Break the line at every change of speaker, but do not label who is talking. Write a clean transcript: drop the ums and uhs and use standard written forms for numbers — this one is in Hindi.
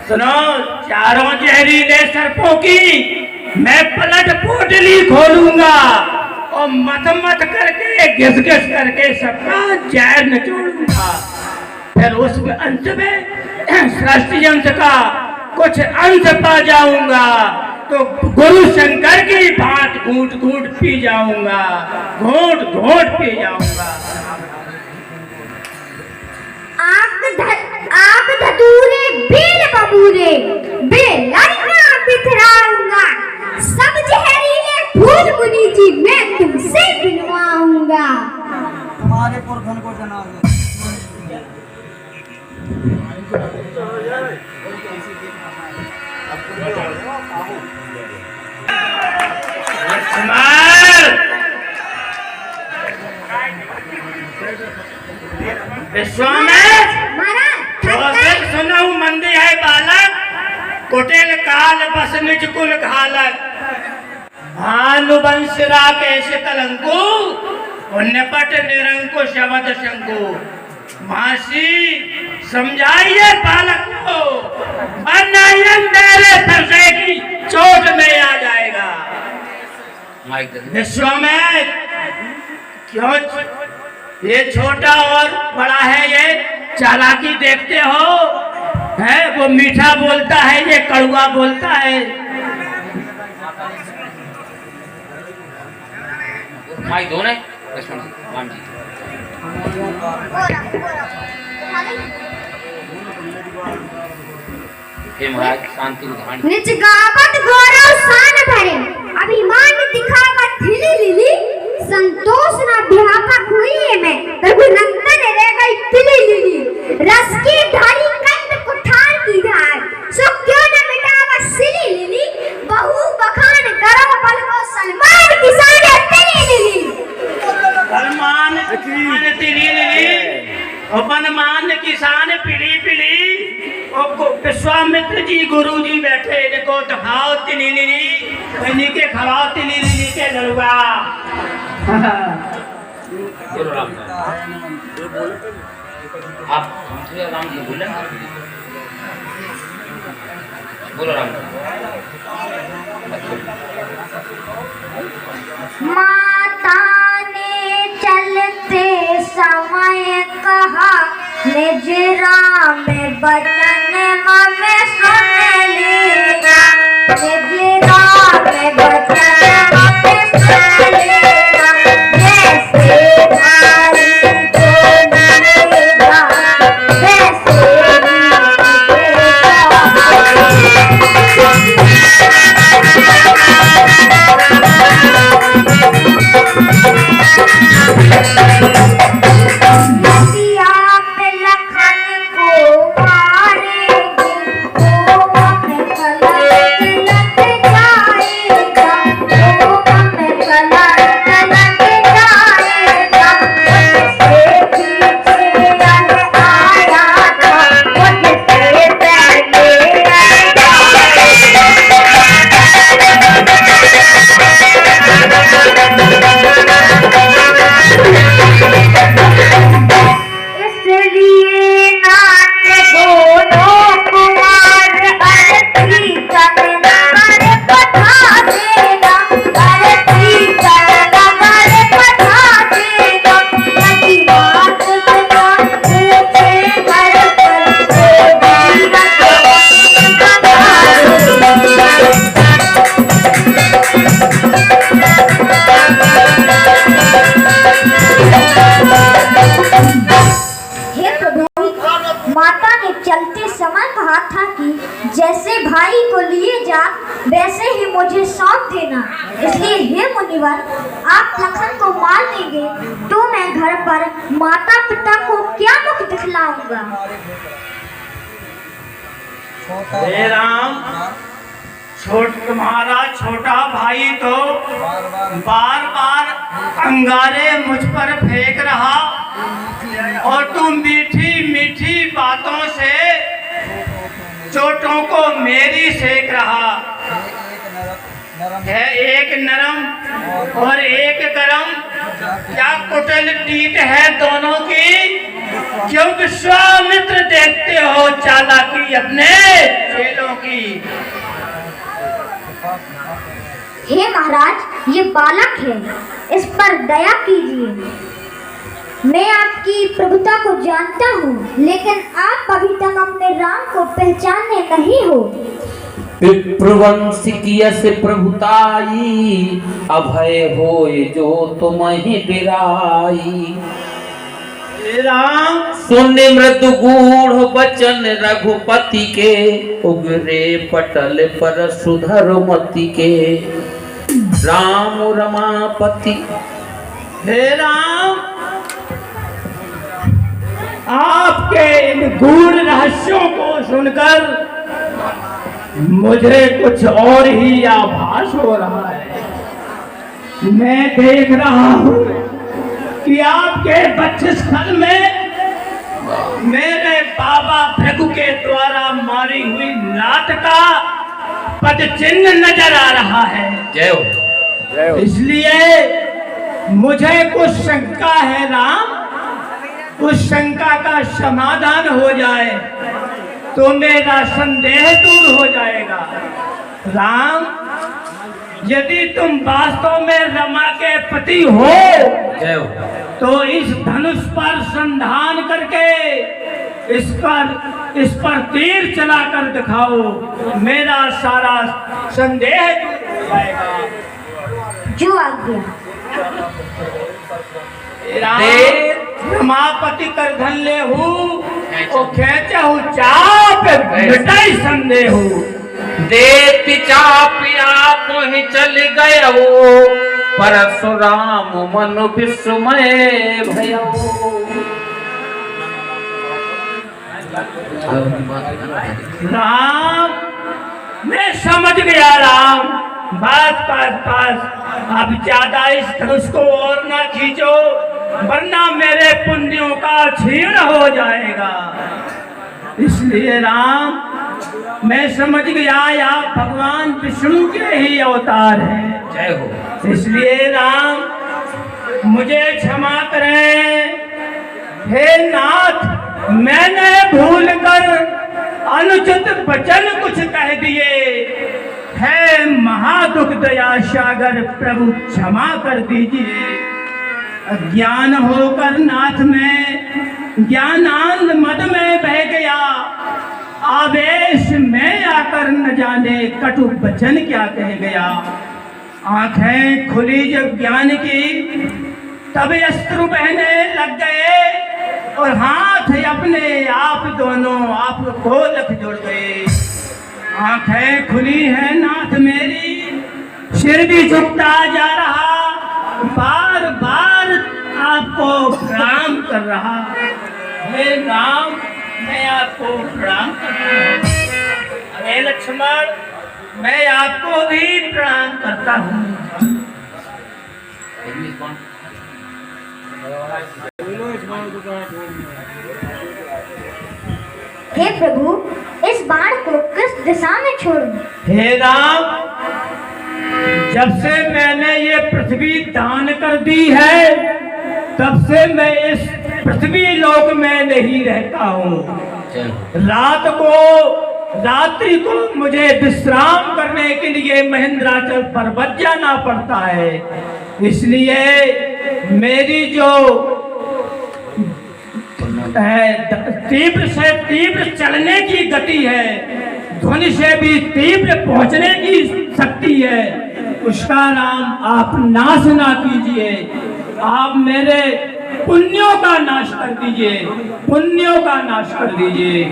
सुनो, चारों जहरीले सर्पों की मैं पलट पोटली खोलूंगा और मत मत करके घिस घिस करके सबका जहर निचोड़ूंगा। फिर उस अंत में सृष्टि अंश का कुछ अंश पा जाऊंगा तो गुरु शंकर की बात घूंट घूंट पी जाऊंगा, घूंट घूंट पी जाऊंगा।
आप धतूरे बेल बबूरे बेलन्ना बिखराऊंगा, सब जहरीले फूल मुनि जी मैं तुमसे बिनवाऊंगा।
हमारे पुरखन को जना
विश्वामित्र सुनहु मंदी है बालक, कुटिल काल बस निज कुल घालक। भानुवंश राकेश कलंकु, पुण्यपट निरंकुश अवध शंकु। मासी समझाइए बालक को, वरना मेरे फंसे की चोट में आ जाएगा। विश्वामित्र क्यों ये छोटा और बड़ा है, ये चालाकी देखते हो है? वो मीठा बोलता है, ये कड़वा बोलता है।
माई दो ने महाराज शांति
निज गावत गौरव शान भरे, अभिमान दिखावत ढिली लीली, संतोष न व्यापक हुई मैं रघुनंदन रह गई पिली लीली। रस की धारी कंठ कुठार की धार, सो क्यों न मिटावा सिली लीली। बहु बखान करो बल को सलमान किसान तिली लीली।
सलमान किसान तिली लीली, मान किसान पिली पिली। विश्वामित्र जी गुरु जी बैठे, इनको दिखाओ तिली लीली, इन्हीं के खवाओ तिली लीली के लड़ुआ।
आप राम जी बोले, बोलो राम।
माता ने चलते समय कहा, निज राम बचन मम सुन लेना। निज राम बचन मम सुन लेना, जैसे नारी को नरेगा वैसे जैसे भाई को लिए जा वैसे ही मुझे सौंप देना। इसलिए हे मुनिवर, आप लखन को मार देंगे तो मैं घर पर माता पिता को क्या मुख दिखलाऊंगा।
हे राम, तुम्हारा छोटा भाई तो बार बार अंगारे मुझ पर फेंक रहा और तुम मीठी मीठी बातों से चोटों को मेरी सेक रहा है। एक नरम और एक गरम, क्या कुटिल टीट है दोनों की। क्यों विश्वामित्र देखते हो चालाकी अपने बेटों की।
हे महाराज, ये बालक है, इस पर दया कीजिए। मैं आपकी प्रभुता को जानता हूँ, लेकिन आप अभी तक अपने राम को पहचाने नहीं हो।
विप्रवंश कियस प्रभुताई, अभय होय जो तुम्हें बिराई।
राम
सुने मृदु गूढ़ वचन रघुपति के, उगरे पटल पर सुधर मति के। राम रमापति।
हे राम, आपके इन गूढ़ रहस्यों को सुनकर मुझे कुछ और ही आभास हो रहा है। मैं देख रहा हूँ कि आपके बक्षस्थल में मेरे बाबा भृगु के द्वारा मारी हुई लात का पद चिन्ह नजर आ रहा है।
जय हो।
इसलिए मुझे कुछ शंका है राम, उस शंका का समाधान हो जाए तो मेरा संदेह दूर हो जाएगा। राम, यदि तुम वास्तव में रमा के पति हो
जय हो।
तो इस धनुष पर संधान करके इस पर तीर चलाकर दिखाओ, मेरा सारा संदेह दूर हो जाएगा।
जो आज्ञा।
रमापति कर धन ले हूँ और खेचा हूँ चाप मिटाई संदेह हूँ।
देती चापिया तो ही चल गए वो, परशुराम मन विस्मय भयो।
राम, मैं समझ गया राम, बस अब ज्यादा इस धनुष को और ना खींचो, वरना मेरे पुण्यों का क्षीण हो जाएगा। इसलिए राम, मैं समझ गया आप भगवान विष्णु के ही अवतार हैं।
जय हो।
इसलिए राम, मुझे क्षमा करें। हे नाथ, मैंने भूलकर अनुचित वचन कुछ कह दिए। है महादुख दया सागर, प्रभु क्षमा कर दीजिए। अज्ञान होकर नाथ में ज्ञानांध मद में बह गया, आवेश में आकर न जाने कटु वचन क्या कह गया। आंखें खुली जब ज्ञान की, तब अश्रु बहने लग गए और हाथ अपने आप दोनों आपको लख जुड़ गए। आंखें खुली है नाथ मेरी, सिर भी झुकता जा रहा, बार बार आपको प्रणाम कर रहा। हे राम, मैं आपको प्रणाम करता हूँ। हे लक्ष्मण, मैं आपको भी प्रणाम करता हूँ।
हे प्रभु, इस बाण को किस दिशा में छोड़ूं?
हे राम, जब से मैंने ये पृथ्वी दान कर दी है, तब से मैं इस पृथ्वी लोक में नहीं रहता हूँ। रात्रि को मुझे विश्राम करने के लिए महेंद्राचल पर्वत जाना पड़ता है। इसलिए मेरी जो तीव्र से तीव्र चलने की गति है, ध्वनि से भी तीव्र पहुंचने की शक्ति है, उसका नाम आप नाश ना कीजिए। आप मेरे पुण्यों का नाश कर दीजिए, पुण्यों का नाश कर दीजिए।